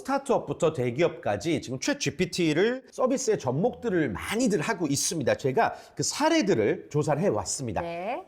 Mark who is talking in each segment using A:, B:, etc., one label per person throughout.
A: 스타트업부터 대기업까지 지금 챗 GPT를 서비스의 접목들을 많이들 하고 있습니다. 제가 그 사례들을 조사를 해왔습니다.
B: 네.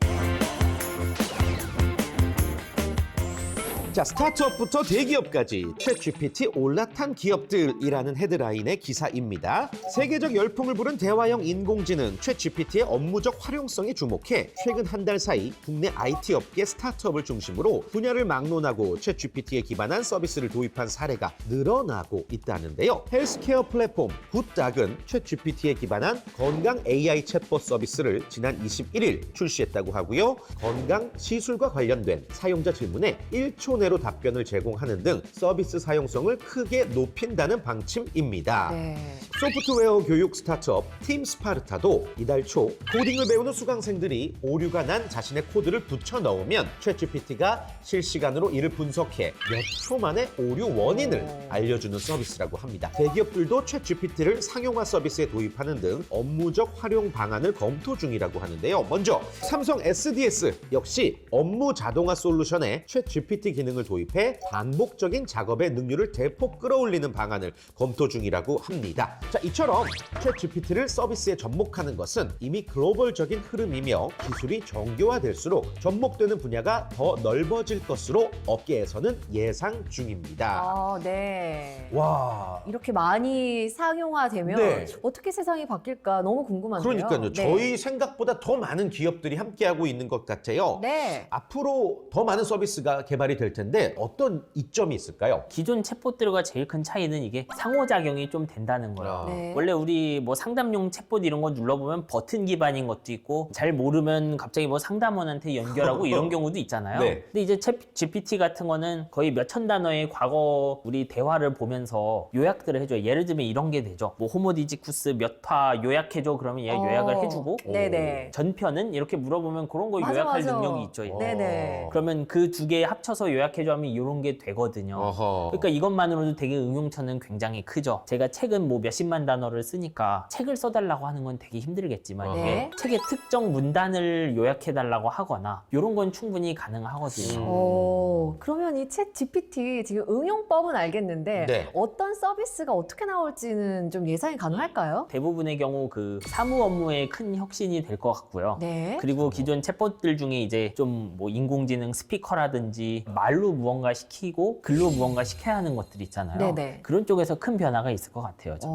A: 자, 스타트업부터 대기업까지 챗 GPT 올라탄 기업들이라는 헤드라인의 기사입니다. 세계적 열풍을 부른 대화형 인공지능 챗 GPT의 업무적 활용성에 주목해 최근 한 달 사이 국내 IT 업계 스타트업을 중심으로 분야를 막론하고 챗 GPT에 기반한 서비스를 도입한 사례가 늘어나고 있다는데요. 헬스케어 플랫폼 굿닥은 챗 GPT에 기반한 건강 AI 챗봇 서비스를 지난 21일 출시했다고 하고요. 건강 시술과 관련된 사용자 질문에 1초 내로 답변을 제공하는 등 서비스 사용성을 크게 높인다는 방침입니다.
B: 네.
A: 소프트웨어 교육 스타트업 팀 스파르타도 이달 초 코딩을 배우는 수강생들이 오류가 난 자신의 코드를 붙여 넣으면 챗 GPT가 실시간으로 이를 분석해 몇 초 만에 오류 원인을 알려주는 서비스라고 합니다. 대기업들도 챗 GPT를 상용화 서비스에 도입하는 등 업무적 활용 방안을 검토 중이라고 하는데요. 먼저 삼성 SDS 역시 업무 자동화 솔루션에 챗 GPT 기능을 도입해 반복적인 작업의 능률을 대폭 끌어올리는 방안을 검토 중이라고 합니다. 자, 이처럼 챗 GPT를 서비스에 접목하는 것은 이미 글로벌적인 흐름이며 기술이 정교화될수록 접목되는 분야가 더 넓어질 것으로 업계에서는 예상 중입니다.
B: 아, 네.
A: 와.
B: 이렇게 많이 상용화되면
A: 네.
B: 어떻게 세상이 바뀔까 너무 궁금한데요.
A: 그러니까요.
B: 네.
A: 저희 생각보다 더 많은 기업들이 함께하고 있는 것 같아요.
B: 네.
A: 앞으로 더 많은 서비스가 개발이 될 텐데 어떤 이점이 있을까요?
C: 기존 챗봇들과 제일 큰 차이는 이게 상호작용이 좀 된다는 거예요.
B: 네.
C: 원래 우리 뭐 상담용 챗봇 이런 거 눌러보면 버튼 기반인 것도 있고 잘 모르면 갑자기 뭐 상담원한테 연결하고 이런 경우도 있잖아요.
A: 네.
C: 근데 이제 챗 GPT 같은 거는 거의 몇천 단어의 과거 우리 대화를 보면서 요약들을 해줘요. 예를 들면 이런 게 되죠. 뭐 호모디지쿠스 몇 화 요약해줘 그러면 얘가 요약을 해주고
B: 네네.
C: 전편은 이렇게 물어보면 그런 거
B: 맞아,
C: 요약할
B: 맞아.
C: 능력이 있죠. 얘는.
B: 네네.
C: 그러면 그 두 개 합쳐서 요약해줘 하면 이런 게 되거든요.
A: 어허.
C: 그러니까 이것만으로도 되게 응용처는 굉장히 크죠. 제가 책은 뭐 몇십만 단어를 쓰니까 책을 써달라고 하는 건 되게 힘들겠지만
B: 네.
C: 이게 책의 특정 문단을 요약해달라고 하거나 이런 건 충분히 가능하거든요.
B: 그러면 이 챗 GPT 지금 응용법은 알겠는데
A: 네.
B: 어떤 서비스가 어떻게 나올지는 좀 예상이 가능할까요?
C: 대부분의 경우 그 사무 업무에 큰 혁신이 될 것 같고요.
B: 네.
C: 그리고 기존 챗봇들 중에 이제 좀 뭐 인공지능 스피커라든지 말로 무언가 시키고 글로 무언가 시켜야 하는 것들 있잖아요.
B: 네네.
C: 그런 쪽에서 큰 변화가 있을 것 같아요. 저는.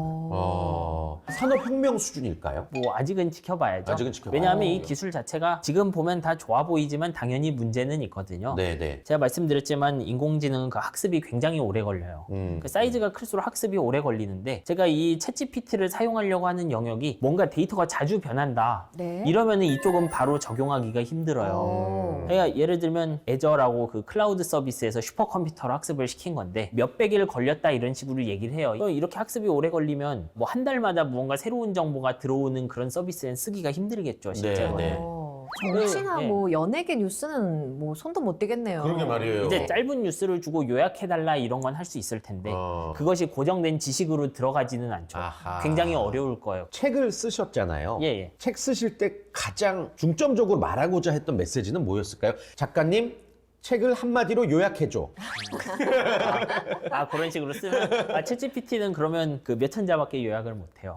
A: 산업혁명 수준일까요?
C: 뭐 아직은 지켜봐야죠.
A: 아직은 지켜봐야
C: 왜냐하면 이
A: 돼요.
C: 기술 자체가 지금 보면 다 좋아 보이지만 당연히 문제는 있거든요.
A: 네네.
C: 제가 말씀드렸지만 인공지능은 그 학습이 굉장히 오래 걸려요. 그 사이즈가 클수록 학습이 오래 걸리는데 제가 이 챗GPT를 사용하려고 하는 영역이 뭔가 데이터가 자주 변한다.
B: 네.
C: 이러면은 이쪽은 바로 적용하기가 힘들어요. 그러니까 예를 들면 애저라고 그 클라우드 서비스에서 슈퍼컴퓨터로 학습을 시킨 건데 몇백일 걸렸다 이런 식으로 얘기를 해요. 이렇게 학습이 오래 걸리면 뭐 한 달마다 무언가 새로운 정보가 들어오는 그런 서비스엔 쓰기가 힘들겠죠, 실제로.
A: 네.
B: 정치나
C: 네.
B: 뭐 연예계 뉴스는 뭐 손도 못 대겠네요.
A: 그러게 말이에요.
C: 이제 짧은 뉴스를 주고 요약해달라 이런 건 할 수 있을 텐데 그것이 고정된 지식으로 들어가지는 않죠.
A: 아하.
C: 굉장히 어려울 거예요.
A: 책을 쓰셨잖아요.
C: 예.
A: 책 쓰실 때 가장 중점적으로 말하고자 했던 메시지는 뭐였을까요? 작가님, 책을 한마디로 요약해줘.
C: 그런 식으로 쓰면 챗GPT는 그러면 그 몇 천자밖에 요약을 못해요.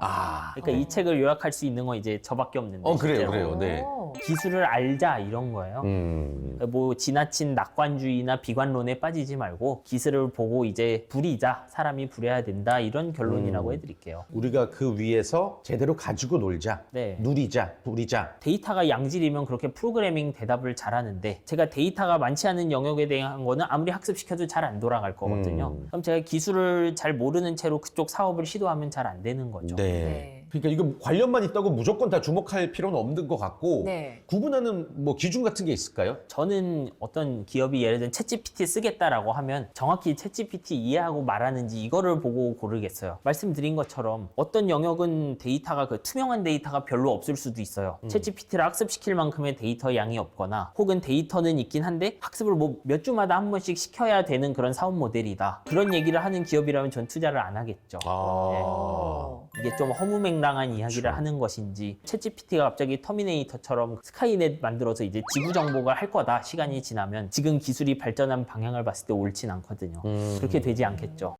C: 그러니까 이 책을 요약할 수 있는 건 이제 저밖에 없는데.
A: 그래요,
C: 실제로.
A: 그래요. 네.
C: 기술을 알자 이런 거예요. 그러니까 뭐 지나친 낙관주의나 비관론에 빠지지 말고 기술을 보고 이제 부리자, 사람이 부려야 된다 이런 결론이라고 해드릴게요.
A: 우리가 그 위에서 제대로 가지고 놀자,
C: 네.
A: 누리자, 부리자.
C: 데이터가 양질이면 그렇게 프로그래밍 대답을 잘하는데 제가 데이터가 많지 않은 영역에 대한 거는 아무리 학습시켜도 잘 안 돌아갈 거거든요. 그럼 제가 기술을 잘 모르는 채로 그쪽 사업을 시도하면 잘 안 되는 거죠.
A: 네. 그러니까 이거 관련만 있다고 무조건 다 주목할 필요는 없는 것 같고
B: 네.
A: 구분하는 뭐 기준 같은 게 있을까요?
C: 저는 어떤 기업이 예를 들면 챗GPT 쓰겠다라고 하면 정확히 챗GPT 이해하고 말하는지 이거를 보고 고르겠어요. 말씀드린 것처럼 어떤 영역은 데이터가 그 투명한 데이터가 별로 없을 수도 있어요. 챗GPT를 학습시킬 만큼의 데이터 양이 없거나 혹은 데이터는 있긴 한데 학습을 뭐 몇 주마다 한 번씩 시켜야 되는 그런 사업 모델이다. 그런 얘기를 하는 기업이라면 전 투자를 안 하겠죠. 이게 좀 허무맹랑한 이야기를 하는 것인지 챗GPT가 갑자기 터미네이터처럼 스카이넷 만들어서 이제 지구 정복을 할 거다 시간이 지나면 지금 기술이 발전한 방향을 봤을 때 옳진 않거든요. 그렇게 되지 않겠죠.